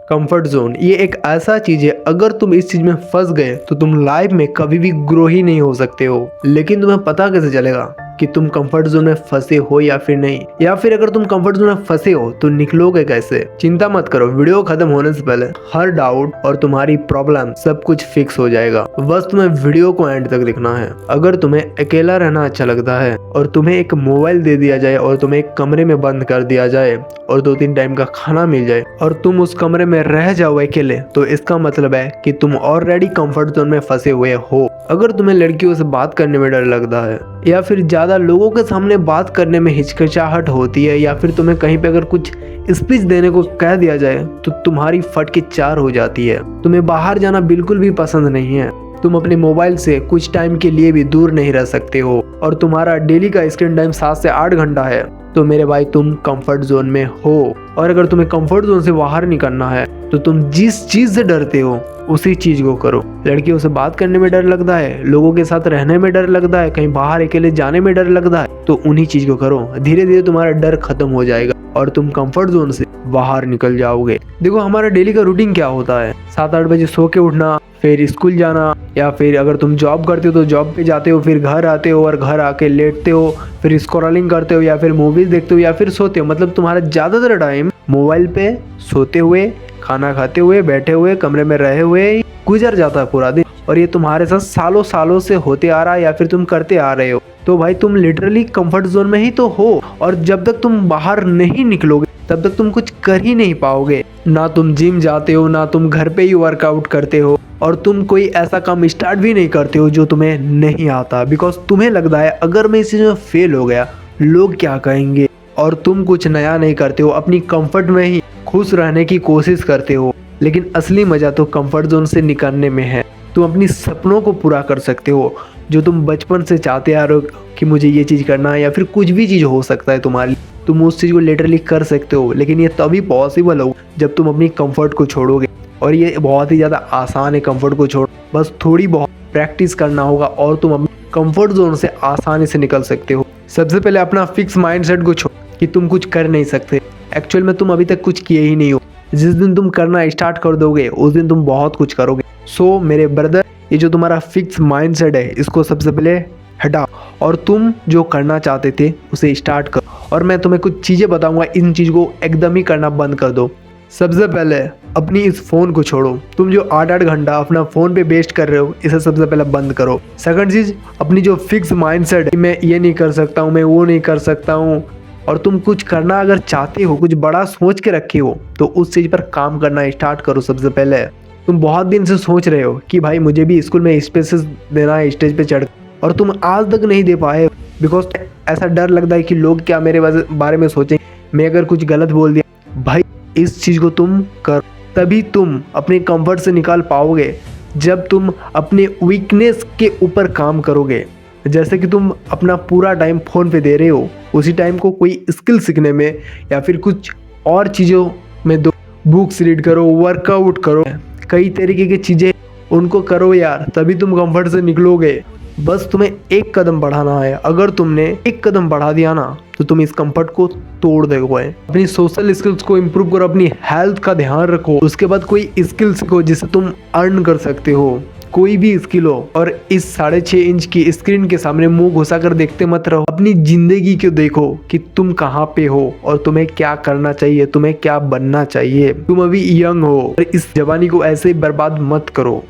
Comfort zone ये एक ऐसा चीज है, अगर तुम इस चीज में फंस गए तो तुम लाइफ में कभी भी ग्रो ही नहीं हो सकते हो। लेकिन तुम्हें पता कैसे चलेगा कि तुम कंफर्ट जोन में फंसे हो या फिर नहीं, या फिर अगर तुम कंफर्ट जोन में फंसे हो तो निकलोगे कैसे? चिंता मत करो, वीडियो खत्म होने से पहले हर डाउट और तुम्हारी प्रॉब्लम सब कुछ फिक्स हो जाएगा। बस तुम्हें वीडियो को एंड तक देखना है। अगर तुम्हें अकेला रहना अच्छा लगता है और तुम्हें एक मोबाइल दे दिया जाए और तुम्हें एक कमरे में बंद कर दिया जाए और 2-3 टाइम का खाना मिल जाए और तुम उस कमरे में रह जाओ अकेले, तो इसका मतलब है कि तुम ऑलरेडी कंफर्ट जोन में फंसे हुए हो। अगर तुम्हें लड़कियों से बात करने में डर लगता है या फिर ज्यादा लोगों के सामने बात करने में हिचकिचाहट होती है, या फिर तुम्हें कहीं पे अगर कुछ स्पीच देने को कह दिया जाए तो तुम्हारी फट के 4 हो जाती है, तुम्हें बाहर जाना बिल्कुल भी पसंद नहीं है, तुम अपने मोबाइल से कुछ टाइम के लिए भी दूर नहीं रह सकते हो और तुम्हारा डेली का स्क्रीन टाइम 7 से 8 घंटा है, तो मेरे भाई तुम कंफर्ट जोन में हो। और अगर तुम्हें कंफर्ट जोन से बाहर निकलना है तो तुम जिस चीज से डरते हो उसी चीज को करो। लड़कियों से बात करने में डर लगता है, लोगों के साथ रहने में डर लगता है, कहीं बाहर अकेले जाने में डर लगता है, तो उन्हीं चीज को करो। धीरे धीरे तुम्हारा डर खत्म हो जाएगा और तुम कंफर्ट जोन से बाहर निकल जाओगे। देखो हमारा डेली का रूटीन क्या होता है, 7-8 बजे सो के उठना, फिर स्कूल जाना, या फिर अगर तुम जॉब करते हो तो जॉब पे जाते हो, फिर घर आते हो और घर आके लेटते हो, फिर स्क्रॉलिंग करते हो या फिर मूवीज देखते हो या फिर सोते हो। मतलब तुम्हारा ज्यादातर टाइम मोबाइल पे सोते हुए, खाना खाते हुए, बैठे हुए, कमरे में रहे हुए गुजर जाता है पूरा दिन। और ये तुम्हारे साथ सालों सालों से होते आ रहा है या फिर तुम करते आ रहे हो, तो भाई तुम लिटरली कंफर्ट जोन में ही तो हो। और जब तक तुम बाहर नहीं निकलोगे तब तक तुम कुछ कर ही नहीं पाओगे। ना तुम जिम जाते हो, ना तुम घर पे ही वर्कआउट करते हो, और तुम कोई ऐसा काम स्टार्ट भी नहीं करते हो जो तुम्हें नहीं आता, बिकॉज तुम्हें लगता है अगर मैं इस चीज में फेल हो गया लोग क्या कहेंगे। और तुम कुछ नया नहीं करते हो, अपनी कंफर्ट में ही खुश रहने की कोशिश करते हो। लेकिन असली मजा तो कंफर्ट जोन से निकलने में है। तुम अपनी सपनों को पूरा कर सकते हो जो तुम बचपन से चाहते आ रहे हो कि मुझे ये चीज़ करना है, या फिर कुछ भी चीज़ हो सकता है तुम्हारी, तुम उस चीज़ को लिटरली कर सकते हो। लेकिन ये तभी पॉसिबल हो जब तुम अपनी कंफर्ट को छोड़ोगे, और ये बहुत ही ज़्यादा आसान है कंफर्ट को छोड़, बस थोड़ी बहुत प्रैक्टिस करना होगा और तुम अपने कंफर्ट जोन से आसानी से निकल सकते हो। सबसे पहले अपना फिक्स माइंडसेट को छोड़ कि तुम कुछ कर नहीं सकते। एक्चुअल में तुम अभी तक कुछ किए ही नहीं हो। जिस दिन तुम करना स्टार्ट कर दोगे उस दिन तुम बहुत कुछ करोगे। सो मेरे ब्रदर, ये जो तुम्हारा फिक्स माइंडसेट है इसको सबसे पहले हटाओ और तुम जो करना चाहते थे उसे स्टार्ट करो। और मैं तुम्हें कुछ चीज़ें बताऊंगा, इन चीज़ को एकदम ही करना बंद कर दो। सबसे पहले अपनी इस फ़ोन को छोड़ो। तुम जो 8-8 घंटा अपना फ़ोन पे वेस्ट कर रहे हो इसे सबसे पहले बंद करो। सेकंड चीज़, अपनी जो फिक्स माइंडसेट है, मैं ये नहीं कर सकता हूँ, मैं वो नहीं कर सकता हूँ, और तुम कुछ करना अगर चाहते हो, कुछ बड़ा सोच के रखे हो, तो उस चीज़ पर काम करना स्टार्ट करो। सबसे पहले तुम बहुत दिन से सोच रहे हो कि भाई मुझे भी स्कूल में स्पीचेस देना है स्टेज पे चढ़, और तुम आज तक नहीं दे पाए बिकॉज ऐसा डर लगता है कि लोग क्या मेरे बारे में सोचें, मैं अगर कुछ गलत बोल दिया। भाई इस चीज़ को तुम कर, तभी तुम अपने कंफर्ट से निकाल पाओगे जब तुम अपने वीकनेस के ऊपर काम करोगे। जैसे कि तुम अपना पूरा टाइम फ़ोन पे दे रहे हो, उसी टाइम को कोई स्किल सीखने में या फिर कुछ और चीज़ों में दो। बुक्स रीड करो, वर्कआउट करो, कई तरीके की चीज़ें उनको करो यार, तभी तुम कंफर्ट से निकलोगे। बस तुम्हें एक कदम बढ़ाना है। अगर तुमने एक कदम बढ़ा दिया ना तो तुम इस कंफर्ट को तोड़ दोगे। अपनी सोशल स्किल्स को इम्प्रूव करो, अपनी हेल्थ का ध्यान रखो, उसके बाद कोई स्किल सीखो जिससे तुम अर्न कर सकते हो, कोई भी स्किल हो। और इस 6.5 इंच की स्क्रीन के सामने मुंह घुसा कर देखते मत रहो। अपनी जिंदगी को देखो कि तुम कहाँ पे हो और तुम्हें क्या करना चाहिए, तुम्हें क्या बनना चाहिए। तुम अभी यंग हो और इस जवानी को ऐसे बर्बाद मत करो।